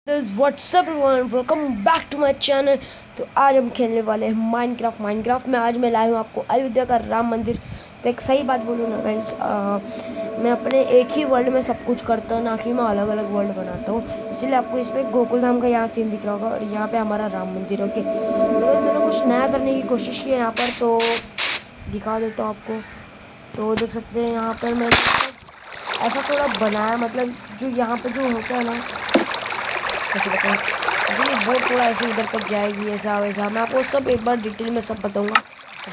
WhatsApp welcome back to my channel. तो आज हम खेलने वाले हैं माइनक्राफ्ट में आज मैं लाया हूँ आपको अयोध्या का राम मंदिर। तो एक सही बात बोलूँ ना गाइस, मैं अपने एक ही वर्ल्ड में सब कुछ करता हूँ, ना कि मैं अलग अलग वर्ल्ड बनाता हूँ। इसलिए आपको इसमें गोकुल धाम का यहाँ सीन दिख रहा होगा और यहाँ पे हमारा राम मंदिर। ओके, तो गाइस मैंने कुछ नया करने की कोशिश की है यहाँ पर, तो दिखा देता हूँ आपको। तो देख सकते हैं यहाँ पर मैंने ऐसा थोड़ा बनाया, मतलब जो यहाँ पर जो होता है ना, कैसे बताऊँ, जी बोट थोड़ा ऐसे उधर तक जाएगी, ऐसा वैसा मैं आपको सब एक बार डिटेल में सब बताऊंगा।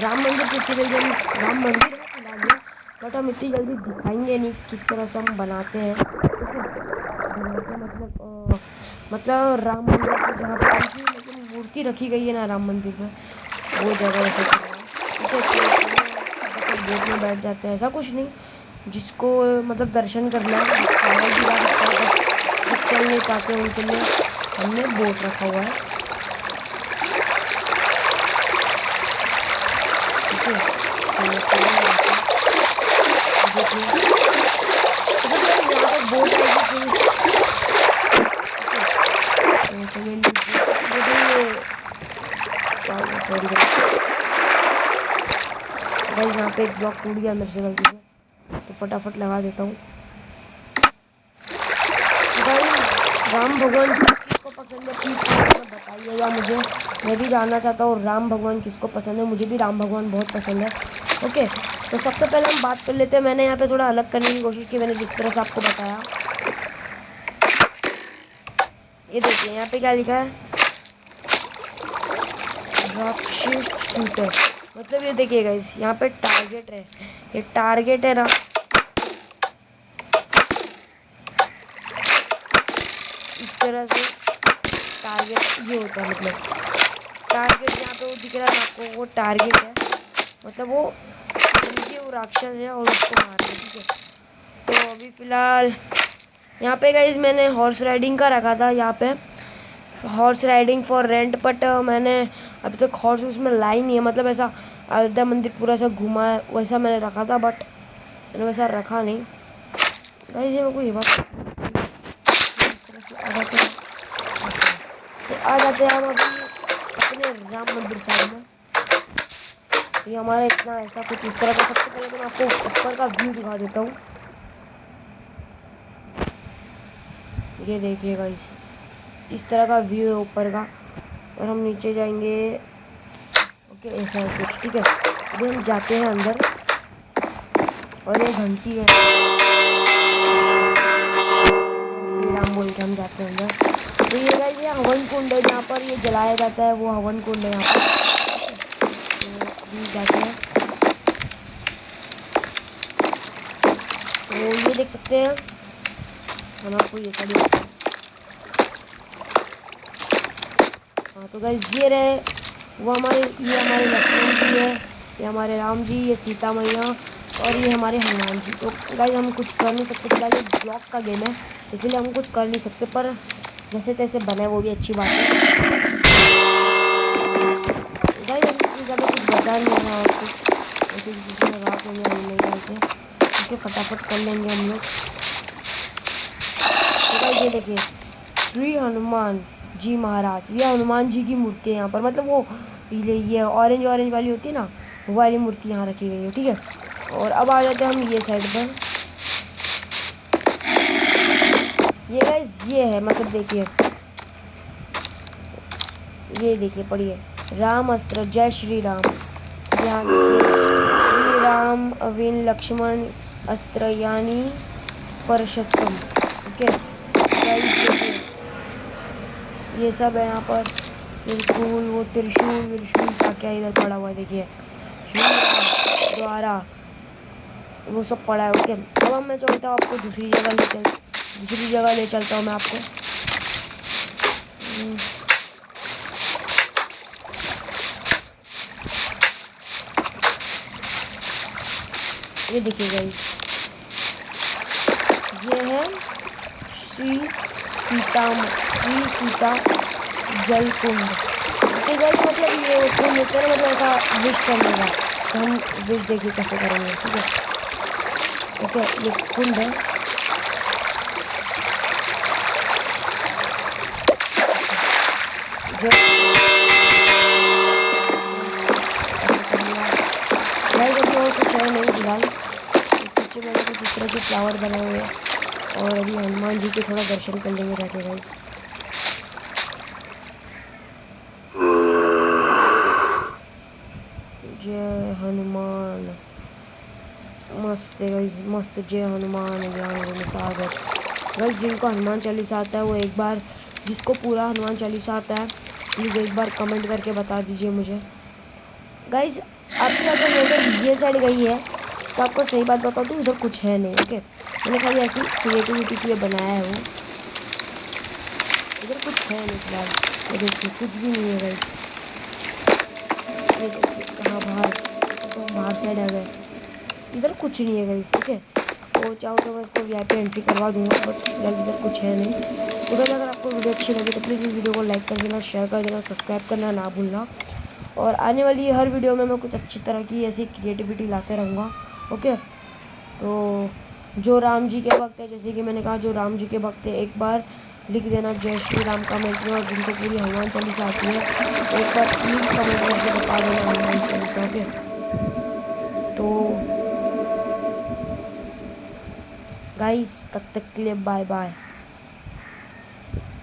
राम मंदिर कितनी जल्दी राम मंदिर है फिलहाल में, बट हम इतनी जल्दी दिखाएंगे नहीं किस तरह से हम बनाते हैं। बनाते मतलब राम मंदिर की जहाँ पर उनकी मतलब मूर्ति रखी गई है ना राम मंदिर में, वो जगह वैसे ठीक है। बोट में बैठ जाते हैं, ऐसा कुछ नहीं। जिसको मतलब दर्शन करना है पैदल भी जा सकता है, जो चल नहीं पाते उनके लिए हमने बोट रखा हुआ है। ठीक है, देखिए यहाँ पर बोट आएगी सॉरी भाई, यहाँ पे एक ब्लॉक टूट गया मेरे से गलती से, तो फटाफट लगा देता हूँ। राम भगवान किसको पसंद है प्लीज़ कमेंट में बताइएगा मुझे, मैं भी जानना चाहता हूँ राम भगवान किसको पसंद है। मुझे भी राम भगवान बहुत पसंद है। ओके, तो सबसे पहले हम बात कर लेते हैं। मैंने यहाँ पे थोड़ा अलग करने की कोशिश की, मैंने जिस तरह से आपको बताया। ये देखिए यहाँ पे क्या लिखा है, राक्षस शूटर, मतलब ये देखिएगा इस यहाँ पे टारगेट है, ये टारगेट है ना, इस तरह से टारगेट ये होता है। मतलब टारगेट यहाँ पे वो दिख रहा है ना आपको, वो टारगेट है, मतलब वो वो राक्षस है और उसको मारना है। ठीक है, तो अभी फ़िलहाल यहाँ पे गाइस मैंने हॉर्स राइडिंग का रखा था, यहाँ पे horse riding for rent, but मैंने अभी तक हॉर्स उसमें लाई नहीं है। मतलब ऐसा अयोध्या मंदिर पूरा ऐसा घुमा है वैसा मैंने रखा था, बट मैंने वैसा रखा नहीं गाइस। ये मेरे को ये बात तो आ जाते हैं हम अभी अपने राम मंदिर साइड में। ये हमारा इतना ऐसा कुछ इस तरह का, सबसे पहले तो मैं आपको ऊपर का व्यू दिखा देता हूँ। ये देखिएगा इस तरह का व्यू है ऊपर का, और हम नीचे जाएंगे। ओके, ऐसा कुछ ठीक है। अभी हम जाते हैं अंदर और ये घंटी है, राम बोल के हम जाते हैं अंदर। तो ये गाइस ये हवन कुंड है जहाँ पर ये जलाया जाता है, वो हवन कुंड है यहाँ पर। तो अभी जाते हैं, तो ये देख सकते हैं हम आपको ये सब दिखाते हैं। हाँ तो गाइस ये रहे वो ये हमारे लक्ष्मण जी है, ये हमारे राम जी, ये सीता मैया और ये हमारे हनुमान जी। तो गाइस हम कुछ कर नहीं सकते, फिलहाल ये ब्लॉक का गेम है इसलिए हम कुछ कर नहीं सकते, पर जैसे तैसे बने वो भी अच्छी बात है। गाइस हम इसमें ज़्यादा कुछ बचा नहीं है और कुछ जिसमें रात होने वाली नहीं ख्याल से, ठीक है फटाफट कर लेंगे हम लोग। तो गाइस ये देखिए श्री हनुमान जी महाराज, ये हनुमान जी की मूर्ति है यहाँ पर, मतलब वो ये ऑरेंज वाली होती है ना, वो वाली मूर्ति यहाँ रखी गई है। ठीक है, और अब आ जाते हैं हम ये साइड पर। ये गाइस ये है, मतलब देखिए ये देखिए पढ़िए, राम अस्त्र जय श्री राम। यहाँ श्री राम अविन लक्ष्मण अस्त्र यानी परशुतम। ओके गाइस ये सब है यहाँ पर, त्रिशूल वो त्रिशूल का क्या इधर पड़ा हुआ है देखिए, श्री द्वारा वो सब पड़ा है। ओके, अब मैं चाहता हूँ आपको दूसरी जगह ले चलता हूँ मैं आपको। ये देखिएगा ये है श्री सीता जल कुंड। तो गाइस मतलब ये कुंड होता है, मतलब ऐसा विश करने का, तो हम विश देखिए कैसे करेंगे। ठीक है, ओके ये कुंड है। भाई अभी और कुछ है नहीं फिलहाल। पीछे मैंने कुछ इस तरह के फ्लावर बनाए हुए हैं और अभी हनुमान जी के थोड़ा दर्शन कर लेंगे जाके भाई। जय हनुमान, मस्त है गाइस, मस्त। जय हनुमान ज्ञान सागर। गाइस जिनको हनुमान चालीसा आता है वो एक बार, जिसको पूरा हनुमान चालीसा आता है प्लीज़ एक बार कमेंट करके बता दीजिए मुझे। गाइस आपकी अगर नज़र ये साइड गई है तो आपको सही बात बता दूँ, इधर कुछ है नहीं। ओके, मैंने खाली ऐसी क्रिएटिविटी के लिए बनाया है वो। इधर कुछ है नहीं फिलहाल, ये देखिए कुछ भी नहीं है गाइस। ये देखिए कहाँ बाहर, तो बाहर साइड आ गए, इधर कुछ नहीं है गाइस। ठीक है, तो चाहो तो मैं इसको वीआईपी एंट्री करवा दूंगा, बट फिलहाल इधर कुछ है नहीं। तो गाइस अगर आपको वीडियो अच्छी लगी तो प्लीज़ इस वीडियो को लाइक कर देना, शेयर कर देना, सब्सक्राइब करना ना भूलना। और आने वाली हर वीडियो में मैं कुछ अच्छी तरह की ऐसी क्रिएटिविटी लाते रहूँगा। ओके, तो जो राम जी के भक्त है, जैसे कि मैंने कहा जो राम जी के भक्त है एक बार लिख देना जय श्री राम कमेंट में। और जिनको पूरी हनुमान चालीसा आती है एक बार प्लीज़ कमेंट करके बता देना हनुमान चालीसा। ओके, तो गाइस तब तक के लिए बाय बाय।